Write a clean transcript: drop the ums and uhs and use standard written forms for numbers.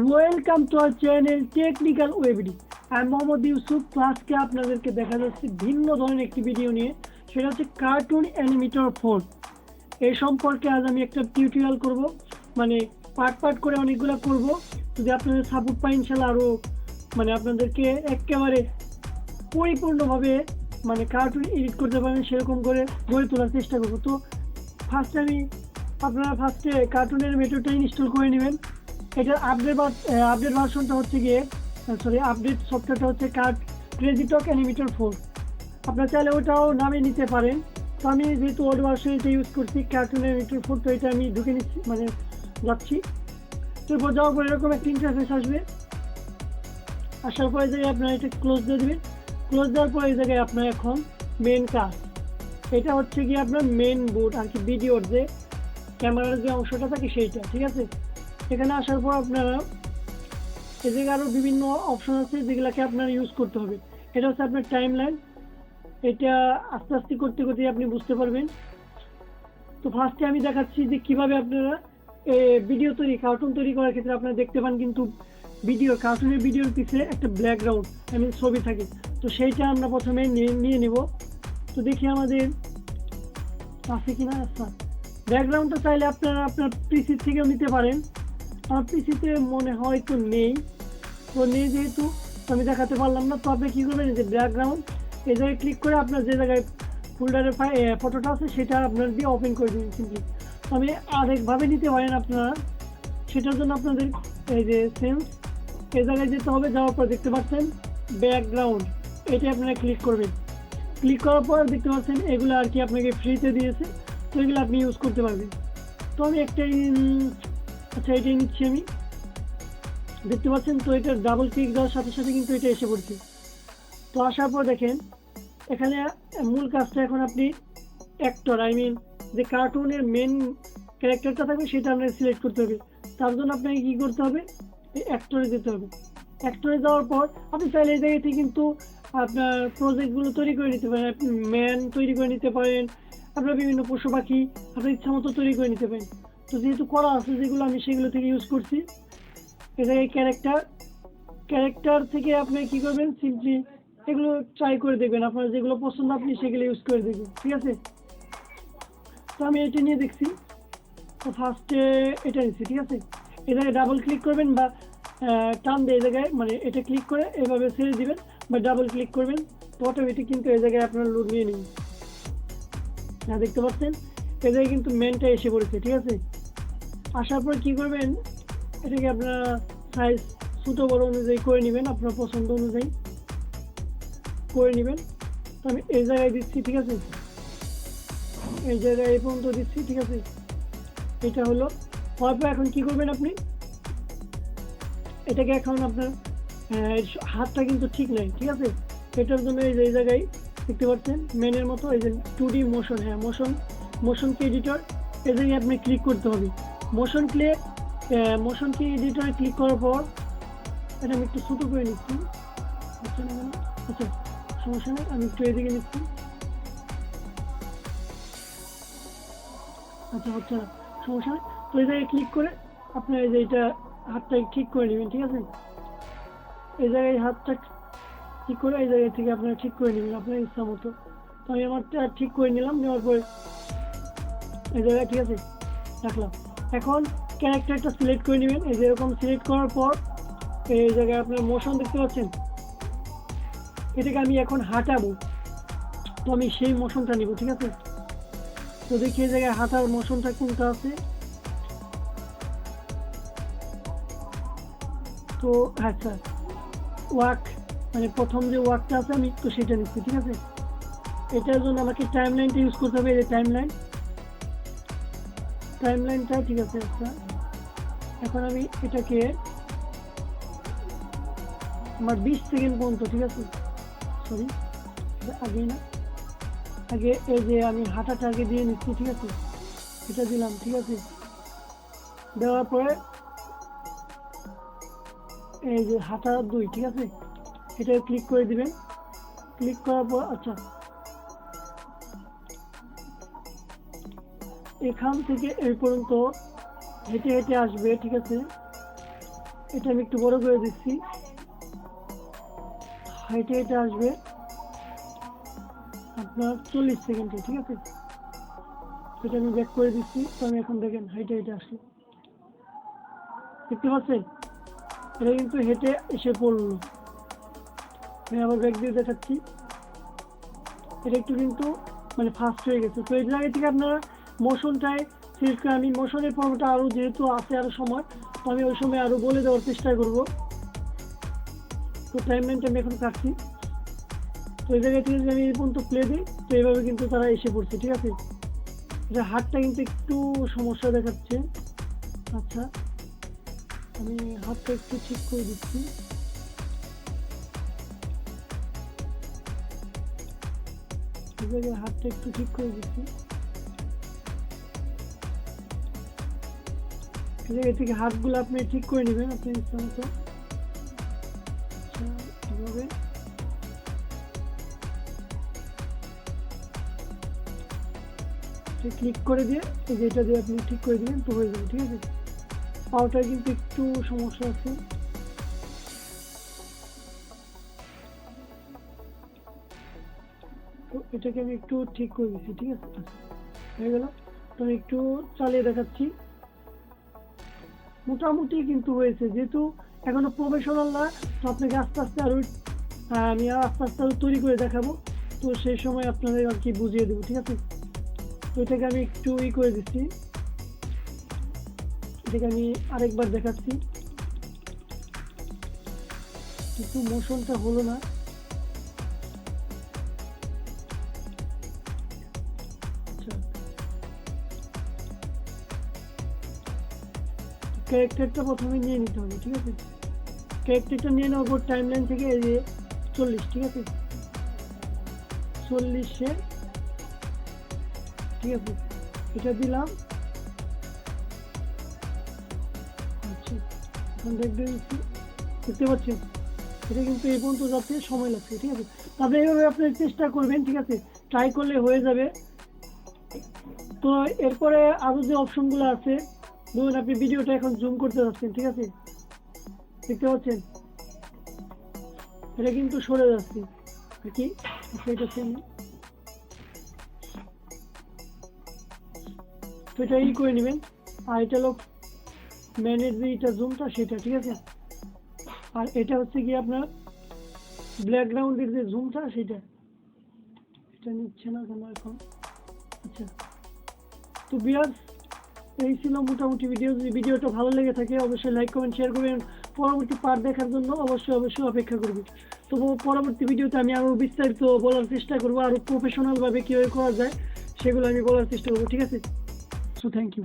Welcome to our channel technical ওয়েবডি। আমি মোহাম্মদ ইউসুফ। আজকে আপনাদেরকে দেখা যাচ্ছে ভিন্ন ধরনের একটি ভিডিও নিয়ে, সেটা হচ্ছে কার্টুন অ্যানিমেটর 4। এই সম্পর্কে আজ আমি একটা টিউটোরিয়াল করব, মানে পার্ট পার্ট করে অনেকগুলো করব। যদি আপনাদের সাপোর্ট পাই ইনশাল্লাহ আরও আপনাদেরকে একেবারে পরিপূর্ণভাবে কার্টুন এডিট করতে পারেন সেরকম করে গড়ে তোলার চেষ্টা করব। তো আপনারা ফার্স্টে কার্টুনের মেথডটা ইনস্টল করে নেবেন। এটার আপডেট ভার্সনটা হচ্ছে গিয়ে আপডেট সফটওয়্যারটা হচ্ছে ক্রেজিটক অ্যানিমেটর 4। আপনারা চাইলে ওটাও নামে নিতে পারেন। তো আমি যেহেতু ওল্ড ভার্সন এটা ইউজ করছি কার্টুন অ্যানিমেটর 4, তো এটা আমি ঢুকে নিচ্ছি, যাচ্ছি। তো এরপর যাওয়ার পর এরকম একটা ইন্টারফেস আসবে। আসার পর এই জায়গায় আপনারা এটা ক্লোজ দিয়ে দেবেন। ক্লোজ দেওয়ার পর এই জায়গায় আপনার এখন মেন কাজ, এটা হচ্ছে গিয়ে আপনার মেন বোর্ড আর কি, ভিডিওর যে ক্যামেরার যে অংশটা থাকে সেইটা, ঠিক আছে। এখানে আসার পর আপনারা এই জায়গায় আরও বিভিন্ন অপশন আছে যেগুলোকে আপনারা ইউজ করতে হবে। এটা হচ্ছে আপনার টাইম লাইন, এটা আস্তে আস্তে করতে করতে আপনি বুঝতে পারবেন। তো ফার্স্টে আমি দেখাচ্ছি যে কীভাবে আপনারা ভিডিও কার্টুন তৈরি করার ক্ষেত্রে আপনারা দেখতে পান কিন্তু কার্টুনের ভিডিওর পিছনে একটা ব্যাকগ্রাউন্ড ছবি থাকে। তো সেইটা আমরা প্রথমে নিয়ে নেব। তো দেখি আমাদের আছে কিনা। আচ্ছা, ব্যাকগ্রাউন্ডটা চাইলে আপনারা আপনার পিসি থেকেও নিতে পারেন। আমার পিসিতে মনে হয় তো নেই, তো নেই যেহেতু আমি দেখাতে পারলাম না। তো আপনি কী করবেন, যে ব্যাকগ্রাউন্ড এই জায়গায় ক্লিক করে আপনার যে জায়গায় ফোল্ডারের ফটোটা আছে সেটা আপনার দিয়ে ওপেন করে দিন সিম্পলি। তো আমি আরেকভাবে নিতে পারেন আপনারা, সেটার জন্য আপনাদের এই যে সেন্স এই জায়গায় যেতে হবে। যাওয়ার পর দেখতে পাচ্ছেন ব্যাকগ্রাউন্ড, এটা আপনারা ক্লিক করবেন। ক্লিক করার পর দেখতে পাচ্ছেন এগুলো আর কি আপনাকে ফ্রিতে দিয়েছে, তো এগুলো আপনি ইউজ করতে পারবেন। তো আমি একটাই এটাই নিচ্ছি আমি। দেখতে পাচ্ছেন তো এটা ডাবল ক্লিক দেওয়ার সাথে সাথে কিন্তু এটা এসে পড়ছে। তো আসার পর দেখেন এখানে মূল কাজটা এখন আপনি অ্যাক্টর যে কার্টুনের মেন ক্যারেক্টারটা থাকবে সেটা আপনাকে সিলেক্ট করতে হবে। তার জন্য আপনাকে কী করতে হবে, এই অ্যাক্টরে যেতে হবে। অ্যাক্টরে যাওয়ার পর আপনি চাইলে এই জায়গাতে কিন্তু আপনার প্রজেক্টগুলো তৈরি করে নিতে পারেন। আপনি ম্যান তৈরি করে নিতে পারেন, আপনার বিভিন্ন পশু পাখি আপনার ইচ্ছা মতো তৈরি করে নিতে পারেন। তো যেহেতু করা আছে যেগুলো, আমি সেগুলো থেকে ইউজ করছি। এই জায়গায় ক্যারেক্টার থেকে আপনি কী করবেন, সিম্পলি এগুলো ট্রাই করে দেখবেন, আপনার যেগুলো পছন্দ আপনি সেগুলো ইউজ করে দেখবেন, ঠিক আছে। তো আমি এটা নিয়ে দেখছি। তো ফার্স্টে এটা নিচ্ছি, ঠিক আছে। এই জায়গায় ডাবল ক্লিক করবেন বা টান দিয়ে এই জায়গায় এটা ক্লিক করে এভাবে ছেড়ে দিবেন বা ডাবল ক্লিক করবেন, তো অটোমেটিক কিন্তু এই জায়গায় আপনার লোড নিয়ে নিন। হ্যাঁ, দেখতে পাচ্ছেন এই জায়গায় কিন্তু মেনটা এসে পড়েছে, ঠিক আছে। আসার পর কী করবেন, এটাকে আপনারা সাইজ ছোটো বড় অনুযায়ী করে নেবেন, আপনার পছন্দ অনুযায়ী করে নেবেন। তো আমি এই জায়গায় দিচ্ছি, ঠিক আছে। এই জায়গায় এই পর্যন্ত দিচ্ছি, ঠিক আছে। এটা হলো হওয়ার পর এখন কী করবেন, আপনি এটাকে এখন আপনার হাতটা কিন্তু ঠিক নাই, ঠিক আছে। এটার জন্য এই জায়গায় দেখতে পাচ্ছেন মেনের মতো এই যে 2D মোশন, হ্যাঁ মোশন কি এডিটর, এই জায়গায় আপনি ক্লিক করতে হবে। মোশন কি এডিটরে ক্লিক করার পর এটা আমি একটু ছোটো করে নিচ্ছি, আচ্ছা না কেন, আচ্ছা সমস্যা নেই, আমি একটু এদিকে নিচ্ছি। আচ্ছা হচ্ছে না, সমস্যা নেই। তো এই জায়গায় ক্লিক করে আপনার এই যে এটা হাতটা ঠিক করে নেবেন, ঠিক আছে। এই জায়গায় হাতটা ঠিক করে এই জায়গা থেকে আপনারা ঠিক করে নেবেন আপনার ইচ্ছা মতো। তো আমি আমারটা ঠিক করে নিলাম, নেওয়ার পরে এই জায়গায়, ঠিক আছে, রাখলাম। এখন ক্যারেক্টারটা সিলেক্ট করে নেবেন। এই যেরকম সিলেক্ট করার পর এই জায়গায় আপনার মোশন দেখতে পাচ্ছেন, এটাকে আমি এখন হাঁটাবো, তো আমি সেই মোশনটা নিব, ঠিক আছে। তো দেখি এই জায়গায় হাঁটার মোশনটা কোনটা আছে। তো আচ্ছা, ওয়াক প্রথম যে ওয়াকটা আছে আমি তো সেটা নিচ্ছি, ঠিক আছে। এটার জন্য আমাকে টাইম লাইনটা ইউজ করতে হবে, এই টাইম লাইনটা, ঠিক আছে। আচ্ছা, এখন আমি এটাকে আমার 20 সেকেন্ড পর্যন্ত, ঠিক আছে, সরি আগেই না, আগে এই যে আমি হাঁটাটা আগে দিয়ে নিচ্ছি, ঠিক আছে। এটা দিলাম, ঠিক আছে। দেওয়ার পরে এই যে হাঁটা 2, ঠিক আছে, এটা ক্লিক করে দিবেন। ক্লিক করার পর আচ্ছা এখান থেকে এই পর্যন্ত হেঁটে হেঁটে আসবে, ঠিক আছে। এটা আমি একটু বড় করে দিচ্ছি, হাইটে এটা আসবে আপনার 40 সেকেন্ডে, ঠিক আছে। এটা আমি ব্যাক করে দিচ্ছি, তো আমি এখন দেখেন হাইটে এটা আসলো, দেখতে পাচ্ছেন এটা কিন্তু হেঁটে এসে পড়লো। আমি আবার ব্যাক দিয়ে দেখাচ্ছি, এটা একটু কিন্তু মানে ফাস্ট হয়ে গেছে। তো এই জায়গা থেকে আপনারা মোশনটায় সিলেক্ট করে, আমি মোশনের পর্বটা আরও যেহেতু আছে আরও সময়, তো আমি ওই সময় আরও বলে দেওয়ার চেষ্টা করব। তো টাইম লাইনটা আমি এখন কাটছি। তো এই জায়গা থেকে যদি আমি এই পর্যন্ত প্লে দিই, তো এইভাবে কিন্তু তারা এসে পড়ছে, ঠিক আছে। এটা হাতটা কিন্তু একটু সমস্যা দেখাচ্ছে। আচ্ছা, আমি হাতটা একটু ঠিক করে দিচ্ছি। এই জায়গায় হাতটা একটু ঠিক করে দিচ্ছি। এই জায়গা থেকে হাতগুলো আপনি ঠিক করে নেবেন আপনার ইচ্ছা মতো। আচ্ছা, এভাবে ক্লিক করে দিয়ে এই যে এটা দিয়ে আপনি ঠিক করে দিবেন, তো হয়ে যাবে, ঠিক আছে। পাওয়াটা কিন্তু একটু সমস্যা আছে। তো এটাকে আমি একটু ঠিক করে দিচ্ছি, ঠিক আছে, হয়ে গেল। তো আমি একটু চালিয়ে দেখাচ্ছি, মোটামুটি কিন্তু হয়েছে। যেহেতু এখনো প্রফেশনাল না, তো আপনাকে আস্তে আস্তে আরো আমি আস্তে আস্তে আরো তৈরি করে দেখাবো, তো সেই সময় আপনাদের আর কি বুঝিয়ে দেবো, ঠিক আছে। তো এটাকে আমি একটু করে দিচ্ছি, এটাকে আমি আরেকবার দেখাচ্ছি, কিন্তু মোশনটা হলো না। আচ্ছা, ক্যারেক্টারটা প্রথমে নিয়ে নিতে হবে, ঠিক আছে। ক্যারেক্টারটা নিয়ে নেওয়ার পর টাইম লাইন থেকে এই যে 40, ঠিক আছে, 40-এ, ঠিক আছে, এটা দিলাম। আচ্ছা, এখন দেখতে পাচ্ছেন এটা কিন্তু এই পর্যন্ত যাতে সময় লাগছে, ঠিক আছে। তবে এইভাবে আপনি চেষ্টা করবেন, ঠিক আছে, ট্রাই করলে হয়ে যাবে। তো এরপরে আরো যে অপশনগুলো আছে, ধরুন আপনি ভিডিওটা এখন জুম করতে যাচ্ছেন, ঠিক আছে, দেখতে পাচ্ছেন এটা কিন্তু সরে যাচ্ছে আর কি। সেটা তো এটা করে নেবেন। আর এটা হলো ম্যানের যে এটা জুমটা সেটা, ঠিক আছে। আর এটা হচ্ছে কি আপনার ব্যাকগ্রাউন্ডের যে জুমটা সেটা, এটা নিচ্ছে না কেন এখন। আচ্ছা, তো ভিউয়ার্স এই ছিল মোটামুটি ভিডিও। যদি ভিডিওটা ভালো লেগে থাকে অবশ্যই লাইক কমেন্ট শেয়ার করবেন। পরবর্তী পার্ট দেখার জন্য অবশ্যই অপেক্ষা করবেন। তো পরবর্তী ভিডিওতে আমি আরও বিস্তারিত বলার চেষ্টা করবো, আরও প্রফেশনালভাবে কীভাবে করা যায় সেগুলো আমি বলার চেষ্টা করবো, ঠিক আছে। So thank you.